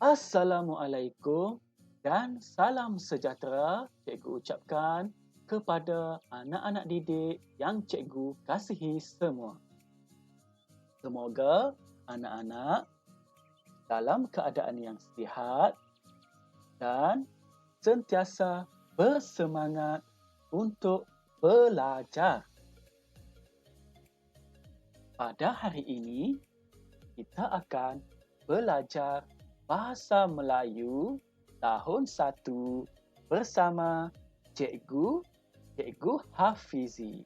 Assalamualaikum dan salam sejahtera cikgu ucapkan kepada anak-anak didik yang cikgu kasihi semua. Semoga anak-anak dalam keadaan yang sihat dan sentiasa bersemangat untuk belajar. Pada hari ini, kita akan belajar Bahasa Melayu tahun 1 bersama Cikgu Hafizi.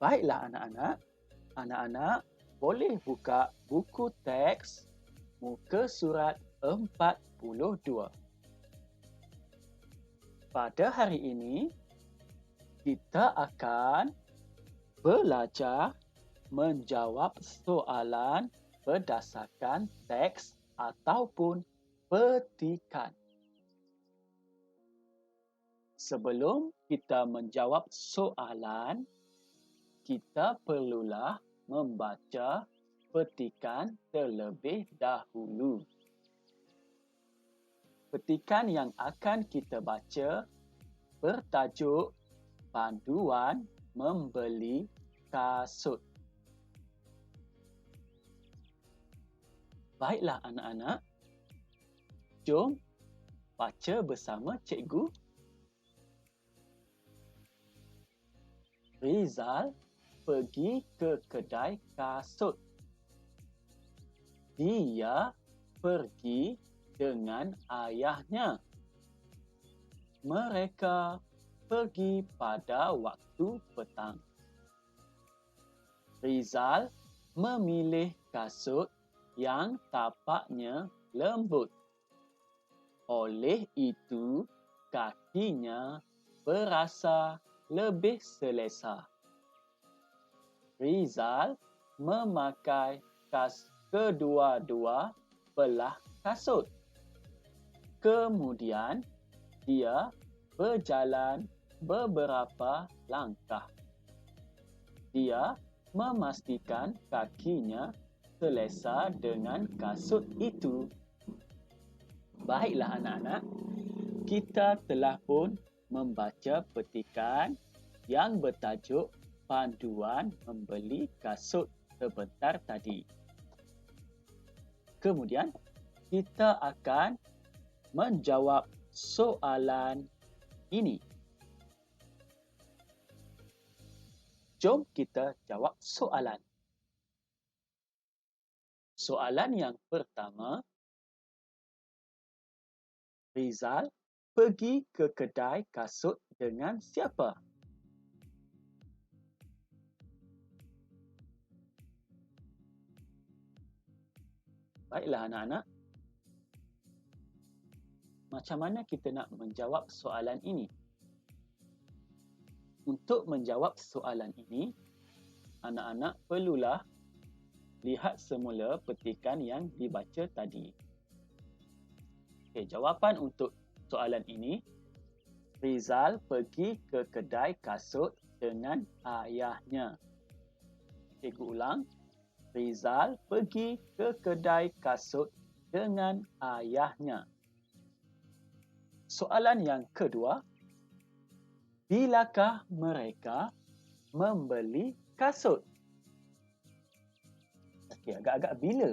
Baiklah anak-anak, anak-anak boleh buka buku teks muka surat 42. Pada hari ini, kita akan belajar menjawab soalan berdasarkan teks ataupun petikan. Sebelum kita menjawab soalan, kita perlulah membaca petikan terlebih dahulu. Petikan yang akan kita baca bertajuk Panduan Membeli Kasut. Baiklah anak-anak, jom baca bersama cikgu. Rizal pergi ke kedai kasut. Dia pergi dengan ayahnya. Mereka pergi pada waktu petang. Rizal memilih kasut yang tapaknya lembut. Oleh itu, kakinya berasa lebih selesa. Rizal memakai kedua-dua belah kasut. Kemudian, dia berjalan beberapa langkah. Dia memastikan kakinya selesa dengan kasut itu. Baiklah anak-anak, kita telah pun membaca petikan yang bertajuk Panduan Membeli Kasut sebentar tadi. Kemudian, kita akan menjawab soalan ini. Jom kita jawab soalan. Soalan yang pertama, Rizal pergi ke kedai kasut dengan siapa? Baiklah anak-anak, macam mana kita nak menjawab soalan ini? Untuk menjawab soalan ini, anak-anak perlulah lihat semula petikan yang dibaca tadi. Okey, jawapan untuk soalan ini, Rizal pergi ke kedai kasut dengan ayahnya. Cikgu ulang. Rizal pergi ke kedai kasut dengan ayahnya. Soalan yang kedua, bilakah mereka membeli kasut? Okey, agak-agak bila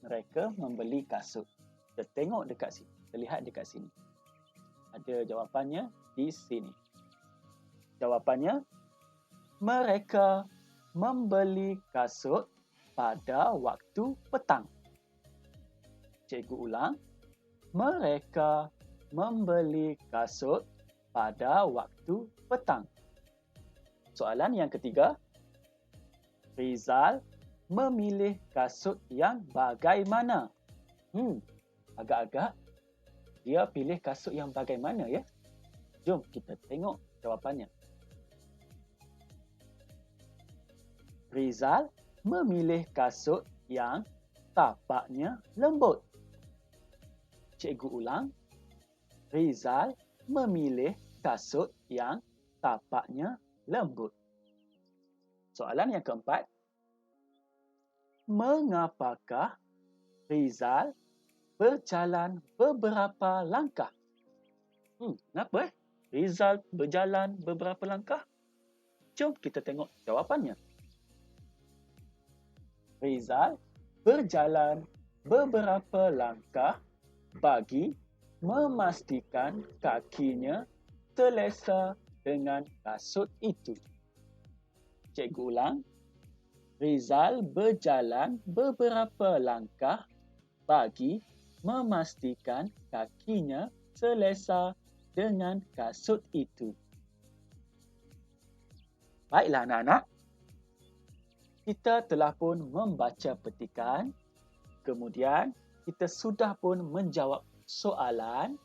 mereka membeli kasut? Kita tengok dekat sini, kita lihat dekat sini. Ada jawapannya di sini. Jawapannya, mereka membeli kasut pada waktu petang. Cikgu ulang. Mereka membeli kasut pada waktu petang. Soalan yang ketiga, Rizal memilih kasut yang bagaimana? Agak-agak dia pilih kasut yang bagaimana ya? Jom kita tengok jawapannya. Rizal memilih kasut yang tapaknya lembut. Cikgu ulang. Rizal memilih kasut yang tapaknya lembut. Soalan yang keempat. Mengapakah Rizal berjalan beberapa langkah. Kenapa Rizal berjalan beberapa langkah? Jom kita tengok jawapannya. Rizal berjalan beberapa langkah bagi memastikan kakinya selesa dengan kasut itu. Cikgu ulang. Rizal berjalan beberapa langkah bagi memastikan kakinya selesa dengan kasut itu. Baiklah anak-anak, kita telah pun membaca petikan, kemudian kita sudah pun menjawab soalan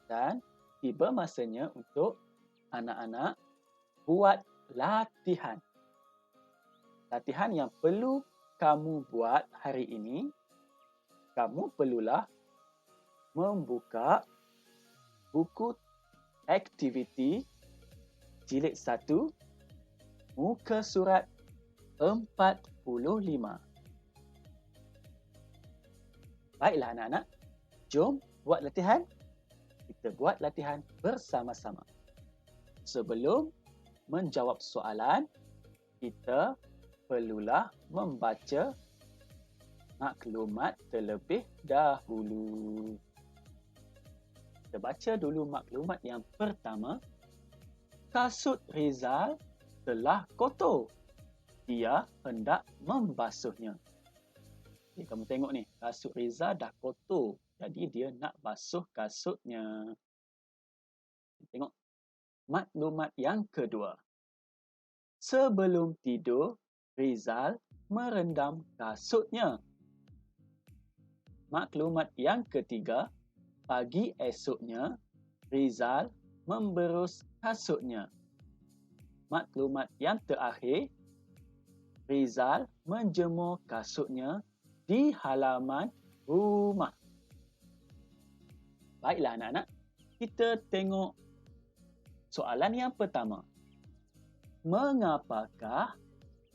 dan tiba masanya untuk anak-anak buat latihan. Latihan yang perlu kamu buat hari ini, kamu perlulah membuka buku aktiviti jilid 1, muka surat 45. Baiklah anak-anak, jom buat latihan. Kita buat latihan bersama-sama. Sebelum menjawab soalan, kita perlulah membaca maklumat terlebih dahulu. Kita baca dulu maklumat yang pertama. Kasut Rizal telah kotor. Dia hendak membasuhnya. Okay, kamu tengok ni, kasut Rizal dah kotor. Jadi dia nak basuh kasutnya. Tengok maklumat yang kedua. Sebelum tidur, Rizal merendam kasutnya. Maklumat yang ketiga, pagi esoknya, Rizal memberus kasutnya. Maklumat yang terakhir, Rizal menjemur kasutnya di halaman rumah. Baiklah anak-anak, kita tengok soalan yang pertama. Mengapakah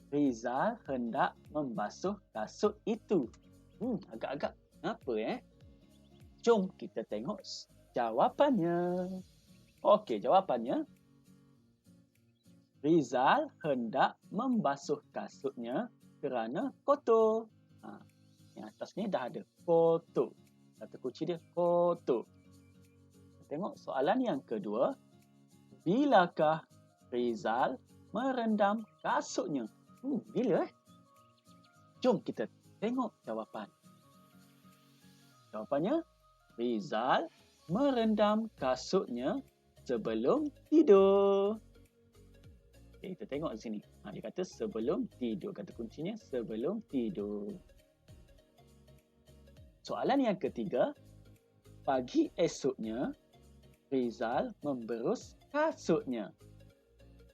Rizal hendak membasuh kasut itu? Agak-agak kenapa Jom kita tengok jawapannya. Okey, jawapannya. Rizal hendak membasuh kasutnya kerana kotor. Yang atas ni dah ada kotor. Kata kunci dia kotor. Tengok soalan yang kedua. Bilakah Rizal merendam kasutnya? Bila Jom kita tengok jawapan. Jawapannya, Rizal merendam kasutnya sebelum tidur. Okay, kita tengok di sini. Dia kata sebelum tidur. Kata kuncinya sebelum tidur. Soalan yang ketiga. Pagi esoknya, Rizal memberus kasutnya.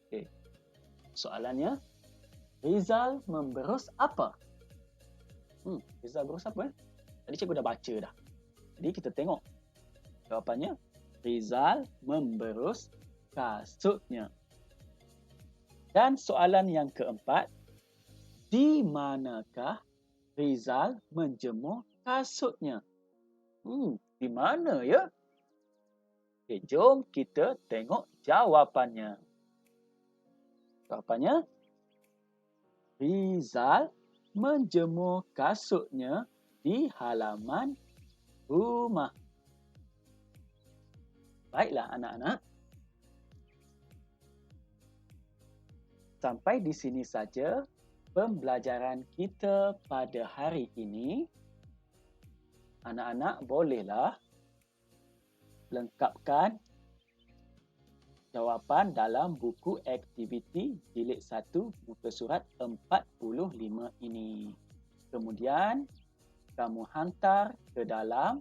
Okay. Soalannya, Rizal memberus apa? Rizal berus apa? Tadi cikgu dah baca dah. Jadi kita tengok. Jawapannya, Rizal memberus kasutnya. Dan soalan yang keempat, di manakah Rizal menjemur kasutnya? Di mana ya? Okay, jom kita tengok jawapannya. Jawapannya, Rizal menjemur kasutnya di halaman rumah. Baiklah anak-anak. Sampai di sini saja pembelajaran kita pada hari ini. Anak-anak bolehlah lengkapkan jawapan dalam buku aktiviti jilid 1 muka surat 45 ini. Kemudian kamu hantar ke dalam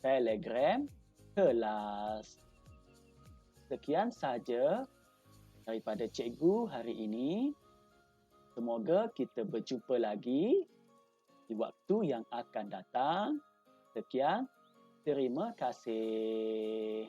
Telegram kelas. Sekian saja daripada cikgu hari ini. Semoga kita berjumpa lagi di waktu yang akan datang. Sekian, terima kasih.